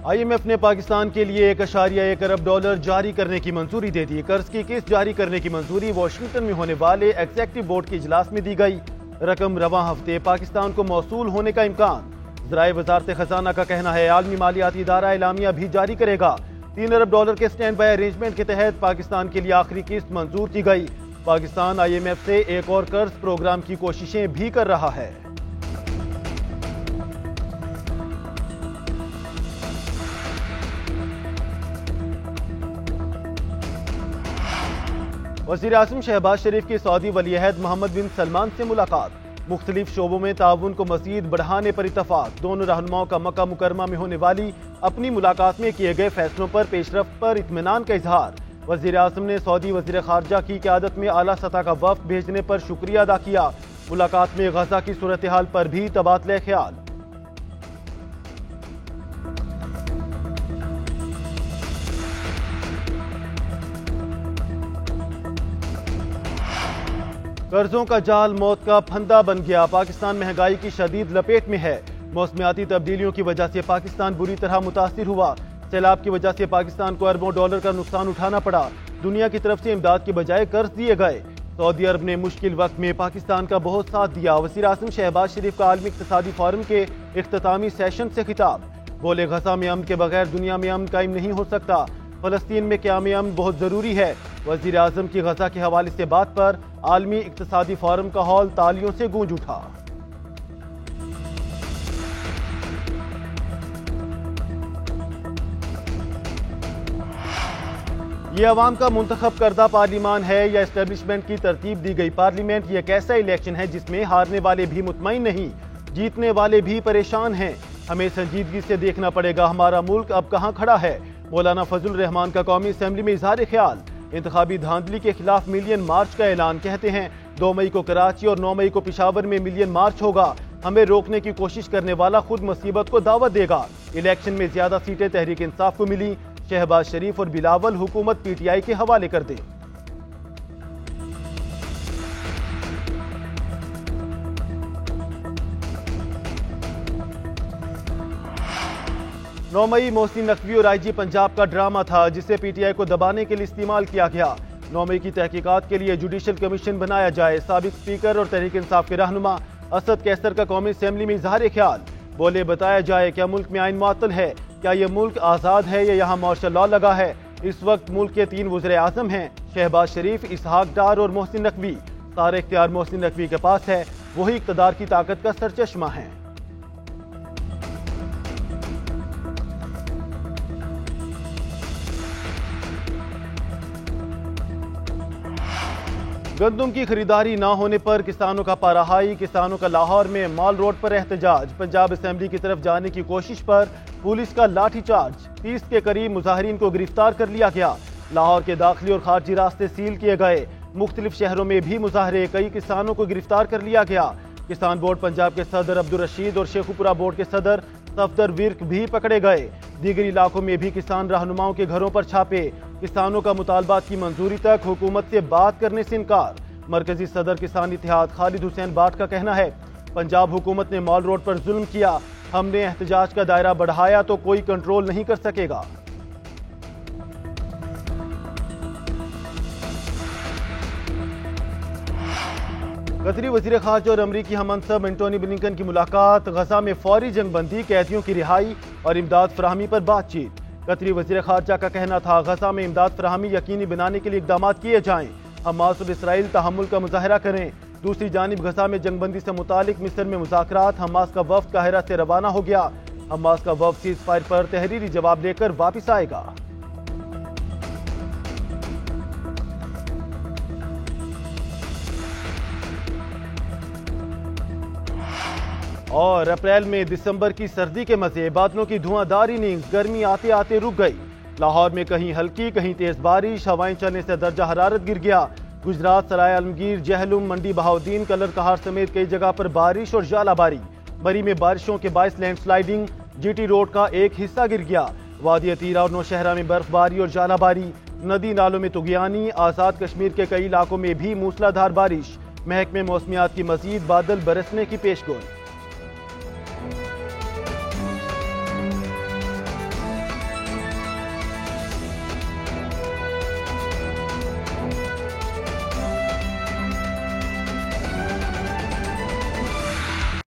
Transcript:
IMF ने पाकिस्तान के लिए $1.1 अरब जारी करने की मंजूरी दे दी। कर्ज की किस्त जारी करने की मंजूरी वाशिंगटन में होने वाले एग्जेक्टिव बोर्ड के इजलास में दी गई। रकम रवां हफ्ते पाकिस्तान को मौसूल होने का इम्कान। ज़राए वजारत खजाना का कहना है आलमी मालियाती इदारा एलामिया भी जारी करेगा। $3 अरब के स्टैंड बाय अरेंजमेंट के तहत पाकिस्तान के लिए आखिरी किस्त मंजूर की गई। पाकिस्तान IMF से एक और कर्ज प्रोग्राम की कोशिशें भी कर रहा है। वज़ीर आज़म शहबाज शरीफ की सऊदी वलीअहद मोहम्मद बिन सलमान से मुलाकात। मुख्तलिफ शोबों में ताउन को मज़ीद बढ़ाने पर इत्तफाक। दोनों रहनुमाओं का मक्का मुकरमा में होने वाली अपनी मुलाकात में किए गए फैसलों पर पेशरफ्त पर इत्मीनान का इजहार। वज़ीर आज़म ने सऊदी वज़ीर ख़ारजा की क़यादत में आला सतह का वफ़द भेजने पर शुक्रिया अदा किया। मुलाकात में गजा की सूरत हाल पर भी तबादले ख्याल। कर्जों का जाल मौत का फंदा बन गया। पाकिस्तान महंगाई की शदीद लपेट में है। मौसमियाती तब्दीलियों की वजह से पाकिस्तान बुरी तरह मुतासिर हुआ। सैलाब की वजह से पाकिस्तान को अरबों डॉलर का नुकसान उठाना पड़ा। दुनिया की तरफ से इमदाद के बजाय कर्ज दिए गए। सऊदी अरब ने मुश्किल वक्त में पाकिस्तान का बहुत साथ दिया। वज़ीर आज़म शहबाज शरीफ का आलमी इक़्तिसादी फोरम के इख्तितामी सेशन से खिताब। बोले गजा में अमन के बगैर दुनिया में अमन कायम नहीं हो सकता। फ़लस्तीन में क़याम अमन बहुत ज़रूरी है। वज़ीर आज़म की गजा के हवाले से बात पर आलमी इक़्तिसादी फोरम का हॉल तालियों से गूंज उठा। ये अवाम का मुंतखब करदा पार्लिमान है या एस्टेब्लिशमेंट की तरतीब दी गई पार्लियामेंट? ये कैसा इलेक्शन है जिसमें हारने वाले भी मुतमईन नहीं, जीतने वाले भी परेशान हैं? हमें संजीदगी से देखना पड़ेगा हमारा मुल्क अब कहाँ खड़ा है। मौलाना फजल रहमान का कौमी असेंबली में इजहार ख्याल। इंतखाबी धांधली के खिलाफ मिलियन मार्च का ऐलान। कहते हैं 2 मई को कराची और 9 मई को पिशावर में मिलियन मार्च होगा। हमें रोकने की कोशिश करने वाला खुद मुसीबत को दावत देगा। इलेक्शन में ज्यादा सीटें तहरीक इंसाफ को मिली। शहबाज शरीफ और बिलावल हुकूमत PTI के हवाले कर दें। नौ मई मोहसिन नकवी और IG पंजाब का ड्रामा था जिसे PTI को दबाने के लिए इस्तेमाल किया गया। 9 मई की तहकीकात के लिए जुडिशल कमीशन बनाया जाए। साबिक स्पीकर और तहरीक इंसाफ के रहनुमा असद कैसर का कौमी असेंबली में इजहार ख्याल। बोले बताया जाए क्या मुल्क में आइन मुअत्तल है, क्या ये मुल्क आज़ाद है या यहाँ मार्शल लॉ लगा है। इस वक्त मुल्क के 3 वज़ीर आज़म हैं, शहबाज शरीफ, इसहाक डार और मोहसिन नकवी। सारे इख्तियार मोहसिन नकवी के पास है। वही इक़्तिदार की ताकत का सरचश्मा है। गंदम की खरीदारी ना होने पर किसानों का पाराहाई। किसानों का लाहौर में मॉल रोड पर एहतजाज। पंजाब असेंबली की तरफ जाने की कोशिश पर पुलिस का लाठीचार्ज। 30 के करीब मुजाहिरीन को गिरफ्तार कर लिया गया। लाहौर के दाखिली और खारजी रास्ते सील किए गए। मुख्तलिफ शहरों में भी मुजाहरे। कई किसानों को गिरफ्तार कर लिया गया। किसान बोर्ड पंजाब के सदर अब्दुल रशीद और शेखुपुरा बोर्ड के सदर सफदर विर्क भी पकड़े गए। दीगर इलाकों में भी किसान रहनुमाओं के घरों पर छापे। किसानों का मुतालबात की मंजूरी तक हुकूमत से बात करने से इनकार। मरकजी सदर किसान इत्तेहाद खालिद हुसैन बाट का कहना है पंजाब हुकूमत ने मॉल रोड पर जुल्म किया। हमने एहतजाज का दायरा बढ़ाया तो कोई कंट्रोल नहीं कर सकेगा। कतरी वज़ीर ख़ारजा और अमरीकी हममंसब एंटोनी ब्लिंकन की मुलाकात। गजा में फौरी जंगबंदी, कैदियों की रिहाई और इमदाद फराहमी पर बातचीत। कतरी वज़ीर ख़ारजा का कहना था गजा में इमदाद फराहमी यकीनी बनाने के लिए इक़दाम किए जाएं। हमास और इसराइल तहम्मुल का मुजाहरा करें। दूसरी जानिब गजा में जंगबंदी से मुतालिक मिस्र में मुज़ाकरात। हमास का वफ़द काहिरा से रवाना हो गया। हमास का वफ़द सीज़ फायर पर तहरीरी जवाब लेकर वापिस आएगा। और अप्रैल में दिसंबर की सर्दी के मजे। बादलों की धुआंधार नींद, गर्मी आते आते रुक गई। लाहौर में कहीं हल्की कहीं तेज बारिश। हवाएं चलने से दर्जा हरारत गिर गया। गुजरात, सराय आलमगीर, जहलुम, मंडी बहाउद्दीन, कलर कहार समेत कई जगह पर बारिश और जालाबारी। बरी में बारिशों के बायस लैंडस्लाइडिंग। GT रोड का एक हिस्सा गिर गया। वादी अतीरा और नौशहरा में बर्फबारी और जालाबारी। नदी नालों में तुगयानी। आज़ाद कश्मीर के कई इलाकों में भी मूसलाधार बारिश। महकमे मौसमियात की मजीद बादल बरसने की पेशगोई।